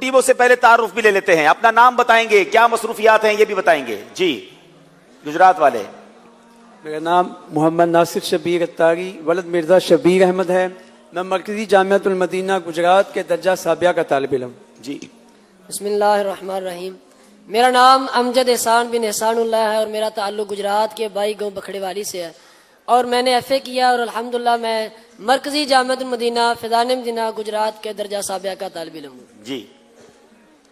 ٹیموں سے پہلے تعارف بھی لے لیتے ہیں. اپنا نام بتائیں گے, کیا مصروفیات ہیں یہ بھی بتائیں گے. جی گجرات والے. میرا نام محمد ناصر شبیر اتاری ولد مرزا شبیر احمد ہے. میں مرکزی جامعۃ المدینہ گجرات کے درجہ سابعہ کا طالب علم. جی بسم اللہ الرحمن الرحیم. میرا نام امجد احسان بن احسان اللہ ہے اور میرا تعلق گجرات کے بائی گاؤں بکھڑے والی سے ہے اور میں نے ایف اے کیا اور الحمدللہ میں مرکزی جامعۃ المدینہ فیضان مدینہ گجرات کے درجہ سابعہ کا طالب علم ہوں. جی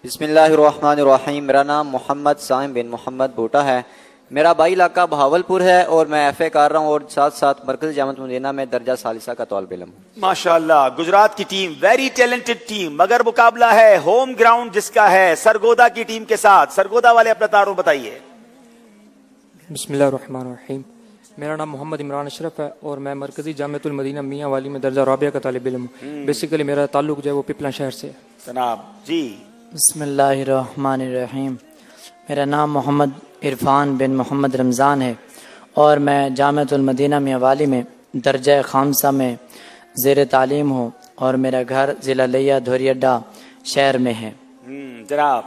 بسم اللہ الرحمن الرحیم. میرا نام محمد سائم بن محمد بھوٹا ہے. میرا بائی علاقہ بہاولپور ہے اور میں ایف اے کر رہا ہوں اور ساتھ ساتھ مرکزی جامعۃ المدینہ میں درجہ ثالثہ کا طالب علم ہوں. ماشاءاللہ گجرات کی ٹیم ویری ٹیلنٹڈ ٹیم, مگر مقابلہ ہے ہوم گراؤنڈ جس کا ہے سرگودا کی ٹیم کے ساتھ. سرگودا والے اپنا تعارف بتائیے. بسم اللہ الرحمن الرحیم. میرا نام محمد عمران اشرف ہے اور میں مرکزی جامعۃ المدینہ میاں والی میں درجہ رابعہ کا طالب علم ہوں. بیسیکلی میرا تعلق جو ہے وہ پپلا شہر سے ہے. جناب جی بسم اللہ الرحمن الرحیم. میرا نام محمد عرفان بن محمد رمضان ہے اور میں جامعۃ المدینہ میاں والی میں درجہ خامسہ میں زیر تعلیم ہوں اور میرا گھر ضلع لیا دھوری اڈا شہر میں ہے. جناب.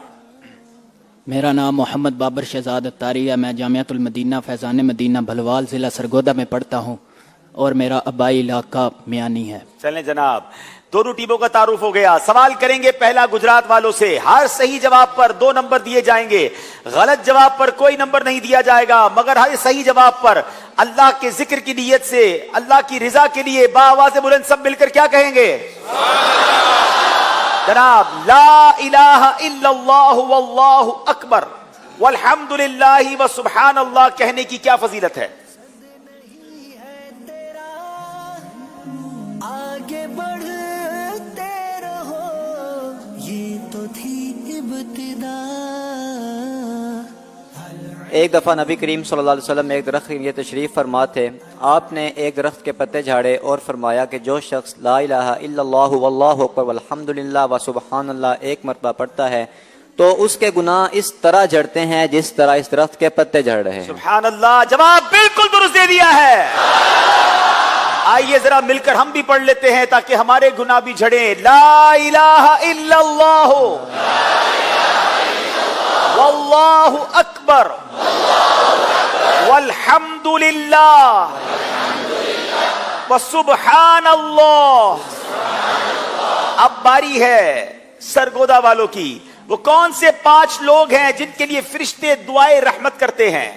میرا نام محمد بابر شہزاد اتاری ہے. میں جامعۃ المدینہ فیضان مدینہ بھلوال ضلع سرگودا میں پڑھتا ہوں اور میرا آبائی علاقہ میانی ہے. چلیں جناب, دونوں ٹیموں کا تعارف ہو گیا. سوال کریں گے پہلا گجرات والوں سے. ہر صحیح جواب پر 2 نمبر دیے جائیں گے, غلط جواب پر کوئی نمبر نہیں دیا جائے گا, مگر ہر صحیح جواب پر اللہ کے ذکر کی نیت سے اللہ کی رضا کے لیے بآواز بلند سب مل کر کیا کہیں گے؟ جناب لا الہ الا اللہ واللہ اکبر والحمد للہ وسبحان اللہ کہنے کی کیا فضیلت ہے؟ آگے بڑھتے رہو یہ تو تھی ابتدا. ایک دفعہ نبی کریم صلی اللہ علیہ وسلم ایک درخت کے لیے تشریف فرما تھے. آپ نے ایک درخت کے پتے جھاڑے اور فرمایا کہ جو شخص لا الہ الا اللہ واللہ اکبر والحمد للہ وسبحان اللہ ایک مرتبہ پڑھتا ہے تو اس کے گناہ اس طرح جھڑتے ہیں جس طرح اس درخت کے پتے جھڑ رہے ہیں. سبحان اللہ, جواب بالکل درست دے دیا ہے. آئیے ذرا مل کر ہم بھی پڑھ لیتے ہیں تاکہ ہمارے گناہ بھی جھڑیں. لا الہ الا اللہ واللہ اکبر والحمد للہ وسبحان اللہ. اب باری ہے سرگودا والوں کی. وہ کون سے 5 لوگ ہیں جن کے لیے فرشتے دعائے رحمت کرتے ہیں؟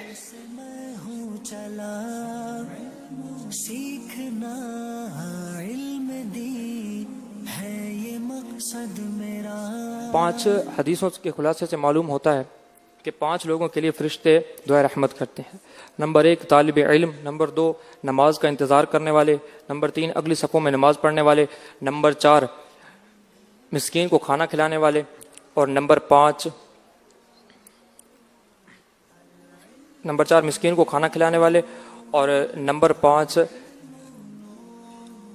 سیکھنا علم دی ہے یہ مقصد میرا. 5 حدیثوں کے خلاصے سے معلوم ہوتا ہے کہ 5 لوگوں کے لیے فرشتے دعائے رحمت کرتے ہیں. نمبر 1 طالب علم, نمبر 2 نماز کا انتظار کرنے والے, نمبر 3 اگلی صفوں میں نماز پڑھنے والے, نمبر 4 مسکین کو کھانا کھلانے والے اور نمبر 5 مسکین کو کھانا کھلانے والے اور نمبر 5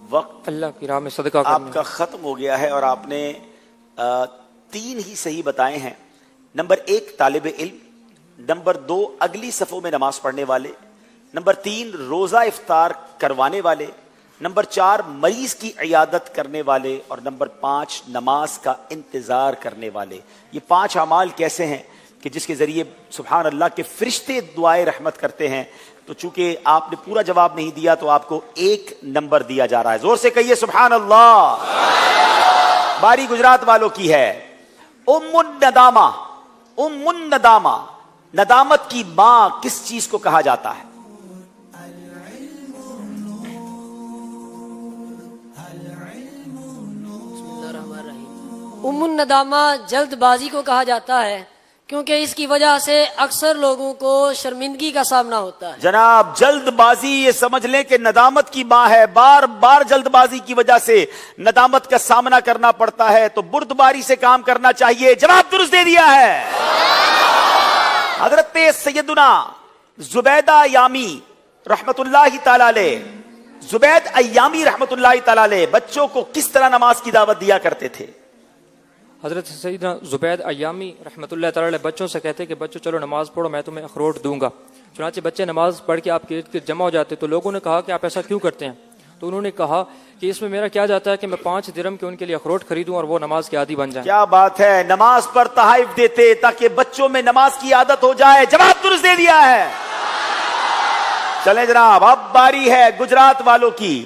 وقت اللہ کی راہ میں صدقہ کرنے. آپ کا ختم ہو گیا ہے اور آپ نے 3 ہی صحیح بتائے ہیں. نمبر 1 طالب علم, نمبر 2 اگلی صفوں میں نماز پڑھنے والے, نمبر 3 روزہ افطار کروانے والے, نمبر 4 مریض کی عیادت کرنے والے اور نمبر 5 نماز کا انتظار کرنے والے. یہ 5 اعمال کیسے ہیں کہ جس کے ذریعے سبحان اللہ کے فرشتے دعائے رحمت کرتے ہیں. تو چونکہ آپ نے پورا جواب نہیں دیا تو آپ کو 1 نمبر دیا جا رہا ہے. زور سے کہیے سبحان اللہ. باری گجرات والوں کی ہے. ام الندامہ, ام الندامہ, ندامت کی ماں کس چیز کو کہا جاتا ہے؟ ام الندامہ جلد بازی کو کہا جاتا ہے کیونکہ اس کی وجہ سے اکثر لوگوں کو شرمندگی کا سامنا ہوتا ہے. جناب جلد بازی یہ سمجھ لیں کہ ندامت کی ماں ہے. بار بار جلد بازی کی وجہ سے ندامت کا سامنا کرنا پڑتا ہے تو بردباری سے کام کرنا چاہیے. جواب درست دے دیا ہے. حضرت سیدنا زبیدہ ایامی رحمت اللہ تعالی علیہ, زبید ایامی رحمت اللہ تعالی علیہ بچوں کو کس طرح نماز کی دعوت دیا کرتے تھے؟ حضرت سیدنا زبید ایامی رحمۃ اللہ تعالی علیہ بچوں سے کہتے کہ بچوں چلو نماز پڑھو, میں تمہیں اخروٹ دوں گا. چنانچہ بچے نماز پڑھ کے آپ کے ارد گرد جمع ہو جاتے تو لوگوں نے کہا کہ آپ ایسا کیوں کرتے ہیں؟ تو انہوں نے کہا کہ اس میں میرا کیا جاتا ہے کہ میں 5 درہم کے ان کے لیے اخروٹ خریدوں اور وہ نماز کے عادی بن جائیں. کیا بات ہے, نماز پر تحائف دیتے تاکہ بچوں میں نماز کی عادت ہو جائے. جواب درست دے دیا ہے. چلیں جناب, اب باری ہے گجرات والوں کی.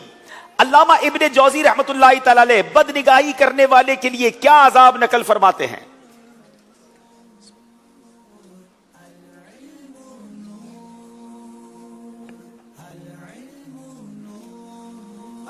علامہ ابن جوزی رحمت اللہ تعالی علیہ بد نگاہی کرنے والے کے لیے کیا عذاب نقل فرماتے ہیں؟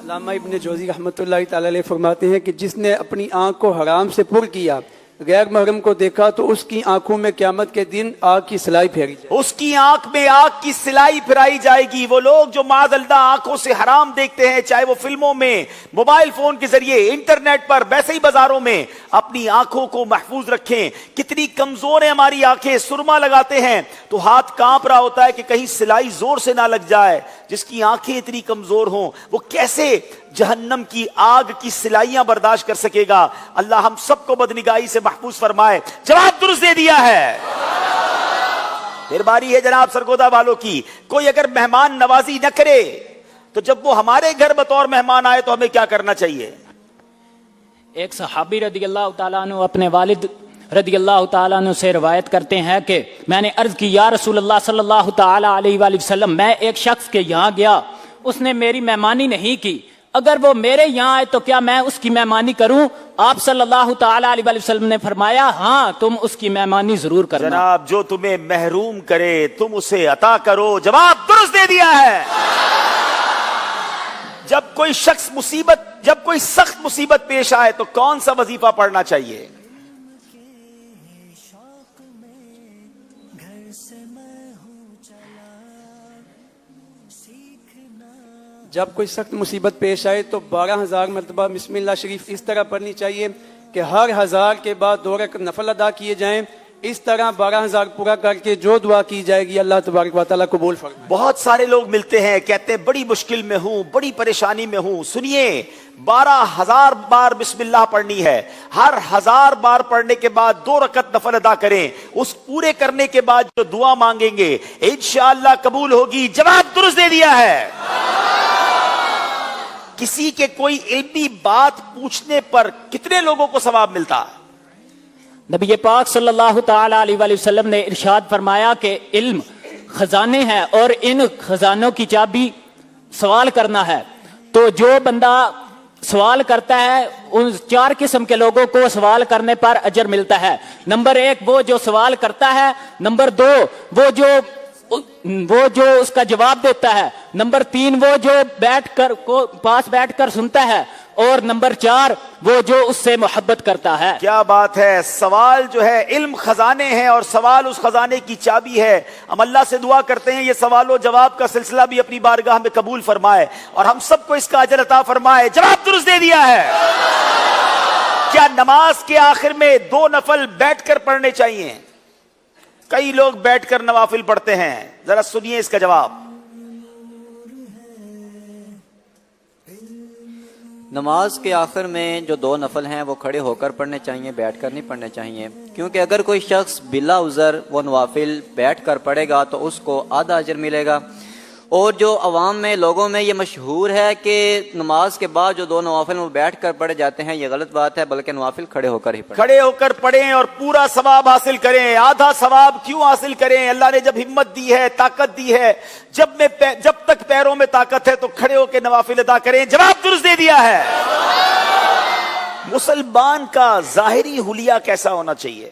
علامہ ابن جوزی رحمۃ اللہ تعالی علیہ فرماتے ہیں کہ جس نے اپنی آنکھ کو حرام سے پر کیا, غیر محرم کو دیکھا, تو اس کی آنکھوں میں قیامت کے دن آگ کی سلائی پھیری جائے. اس کی آنکھ میں آگ کی سلائی پھرائی جائے گی. وہ لوگ جو معاذ اللہ آنکھوں سے حرام دیکھتے ہیں, چاہے وہ فلموں میں, موبائل فون کے ذریعے, انٹرنیٹ پر, ویسے ہی بازاروں میں, اپنی آنکھوں کو محفوظ رکھیں. کتنی کمزور ہیں ہماری آنکھیں. سرما لگاتے ہیں تو ہاتھ کانپ رہا ہوتا ہے کہ کہیں سلائی زور سے نہ لگ جائے. جس کی آنکھیں اتنی کمزور ہوں وہ کیسے جہنم کی آگ کی سلائیاں برداشت کر سکے گا؟ اللہ ہم سب کو بدنگاہی سے محفوظ فرمائے. جواب درست دے دیا ہے. پھر باری ہے جناب سرگودا والوں کی. کوئی اگر مہمان نوازی نہ کرے تو جب وہ ہمارے گھر بطور مہمان آئے تو ہمیں کیا کرنا چاہیے؟ ایک صحابی رضی اللہ تعالیٰ عنہ اپنے والد رضی اللہ تعالیٰ عنہ سے روایت کرتے ہیں کہ میں نے عرض کی, یا رسول اللہ صلی اللہ تعالیٰ علیہ وآلہ وسلم, میں ایک شخص کے یہاں گیا, اس نے میری مہمانی نہیں کی, اگر وہ میرے یہاں آئے تو کیا میں اس کی مہمانی کروں؟ آپ صلی اللہ تعالیٰ علیہ وآلہ وسلم نے فرمایا, ہاں تم اس کی مہمانی ضرور کرنا. جناب جو تمہیں محروم کرے تم اسے عطا کرو. جواب درست دے دیا ہے. جب کوئی سخت مصیبت پیش آئے تو کون سا وظیفہ پڑھنا چاہیے؟ جب کوئی سخت مصیبت پیش آئے تو 12,000 مرتبہ بسم اللہ شریف اس طرح پڑھنی چاہیے کہ ہر 1000 کے بعد 2 رکعت نفل ادا کیے جائیں. اس طرح 12,000 پورا کر کے جو دعا کی جائے گی اللہ تبارک و تعالیٰ قبول فرمائے. بہت سارے لوگ ملتے ہیں, کہتے ہیں بڑی مشکل میں ہوں, بڑی پریشانی میں ہوں. سنیے, 12,000 بار بسم اللہ پڑھنی ہے. ہر 1000 بار پڑھنے کے بعد 2 رکعت نفل ادا کریں. اس پورے کرنے کے بعد جو دعا مانگیں گے انشاءاللہ قبول ہوگی. جواب درست دے دیا ہے. کسی کے کوئی علمی بات پوچھنے پر کتنے لوگوں کو ثواب ملتا ہے؟ نبی پاک صلی اللہ تعالیٰ علیہ وآلہ وسلم نے ارشاد فرمایا کہ علم خزانے ہیں اور ان خزانوں کی چابی سوال کرنا ہے. تو جو بندہ سوال کرتا ہے ان 4 قسم کے لوگوں کو سوال کرنے پر اجر ملتا ہے. نمبر 1 وہ جو سوال کرتا ہے. نمبر 2 وہ جو اس کا جواب دیتا ہے. نمبر 3 وہ جو پاس بیٹھ کر سنتا ہے. اور نمبر 4 وہ جو اس سے محبت کرتا ہے. کیا بات ہے. سوال جو ہے علم خزانے ہیں اور سوال اس خزانے کی چابی ہے. ہم اللہ سے دعا کرتے ہیں یہ سوال و جواب کا سلسلہ بھی اپنی بارگاہ میں قبول فرمائے اور ہم سب کو اس کا اجر عطا فرمائے. جواب درست دے دیا ہے. کیا نماز کے آخر میں 2 نفل بیٹھ کر پڑھنے چاہیے؟ کئی لوگ بیٹھ کر نوافل پڑھتے ہیں, ذرا سنیے اس کا جواب. نماز کے آخر میں جو 2 نفل ہیں وہ کھڑے ہو کر پڑھنے چاہیے, بیٹھ کر نہیں پڑھنے چاہیے, کیونکہ اگر کوئی شخص بلا عذر وہ نوافل بیٹھ کر پڑھے گا تو اس کو آدھا اجر ملے گا. اور جو عوام میں لوگوں میں یہ مشہور ہے کہ نماز کے بعد جو 2 نوافل وہ بیٹھ کر پڑھے جاتے ہیں, یہ غلط بات ہے, بلکہ نوافل کھڑے ہو کر ہی پڑھیں. کھڑے ہو کر پڑھیں اور پورا ثواب حاصل کریں. آدھا ثواب کیوں حاصل کریں؟ اللہ نے جب ہمت دی ہے, طاقت دی ہے, جب تک پیروں میں طاقت ہے تو کھڑے ہو کے نوافل ادا کریں. جواب درست دے دیا ہے. مسلمان کا ظاہری حلیہ کیسا ہونا چاہیے؟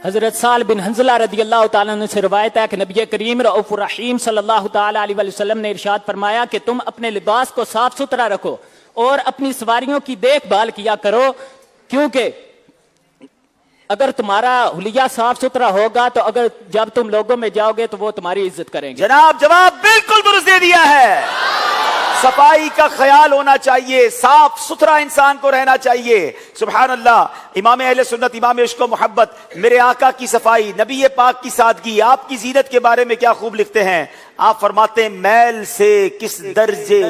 حضرت سال بن حنزلہ رضی اللہ تعالیٰ عنہ سے روایت ہے کہ نبی کریم رؤوف الرحیم صلی اللہ تعالیٰ علیہ وسلم نے ارشاد فرمایا کہ تم اپنے لباس کو صاف ستھرا رکھو اور اپنی سواریوں کی دیکھ بھال کیا کرو, کیونکہ اگر تمہارا حلیہ صاف ستھرا ہوگا تو اگر جب تم لوگوں میں جاؤ گے تو وہ تمہاری عزت کریں گے. جناب جواب بالکل درست دے دیا ہے. صفائی کا خیال ہونا چاہیے, صاف ستھرا انسان کو رہنا چاہیے. سبحان اللہ. امام اہل سنت, امام عشق و محبت, میرے آقا کی صفائی, نبی پاک کی سادگی, آپ کی زینت کے بارے میں کیا خوب لکھتے ہیں. آپ فرماتے ہیں میل سے کس درجے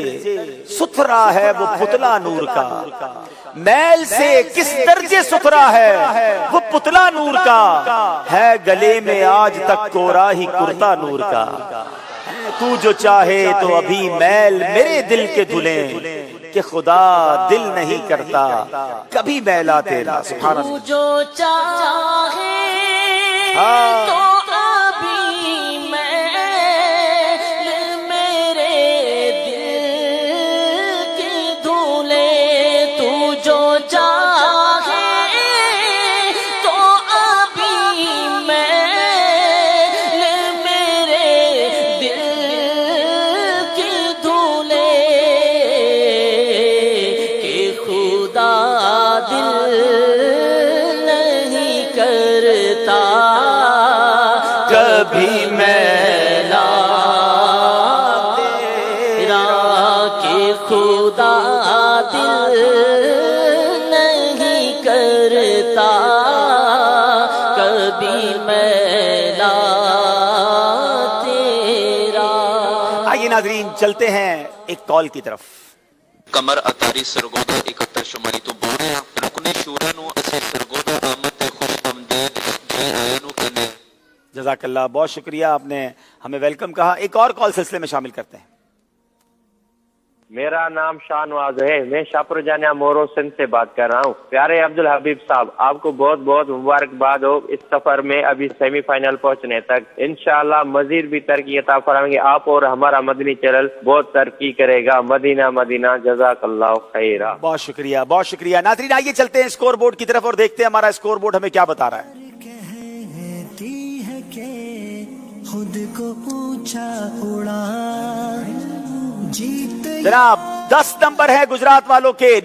ستھرا ہے وہ پتلا نور کا. میل سے کس درجے ستھرا ہے وہ پتلا نور کا، ہے گلے میں آج تک کورا ہی کرتا نور کا۔ تو جو چاہے تو ابھی میل میرے دل کے دھلیں، کہ خدا دل نہیں کرتا کبھی میلا تیرا۔ سبحان اللہ۔ تو جو چاہے تو ابھی میل میرے دل کی دھولے، تو جو چاہے تو ابھی میل میرے دل کی دھولے، کہ خدا دل نہیں کرتا کبھی میلا تیرا، کہ خدا دل نہیں کرتا کبھی میلا تیرا۔ آئیے ناظرین چلتے ہیں ایک کال کی طرف۔ کمر اتاری سرگودا 71 شمالی تو بول رہے ہیں رکن شورا نو اسے سرگودا آمد خوش آمدید جی آیا نو کنے۔ جزاک اللہ، بہت شکریہ، آپ نے ہمیں ویلکم کہا۔ ایک اور کال سلسلے میں شامل کرتے ہیں۔ میرا نام شاہ نواز ہے، میں شاپور جانیہ مورو سندھ سے بات کر رہا ہوں۔ پیارے عبدالحبیب صاحب، آپ کو بہت بہت مبارکباد ہو اس سفر میں ابھی سیمی فائنل پہنچنے تک۔ انشاءاللہ مزید بھی ترقی عطا فرمائیں گے آپ، اور ہمارا مدنی چینل بہت ترقی کرے گا۔ مدینہ مدینہ، جزاک اللہ خیرہ۔ بہت شکریہ، بہت شکریہ۔ ناظرین آئیے چلتے ہیں اسکور بورڈ کی طرف اور دیکھتے ہیں ہمارا اسکور بورڈ ہمیں کیا بتا رہا ہے۔ کہتی ہے کہ خود کو اونچا اڑا، جیت جناب 10 نمبر ہے گجرات والوں کے۔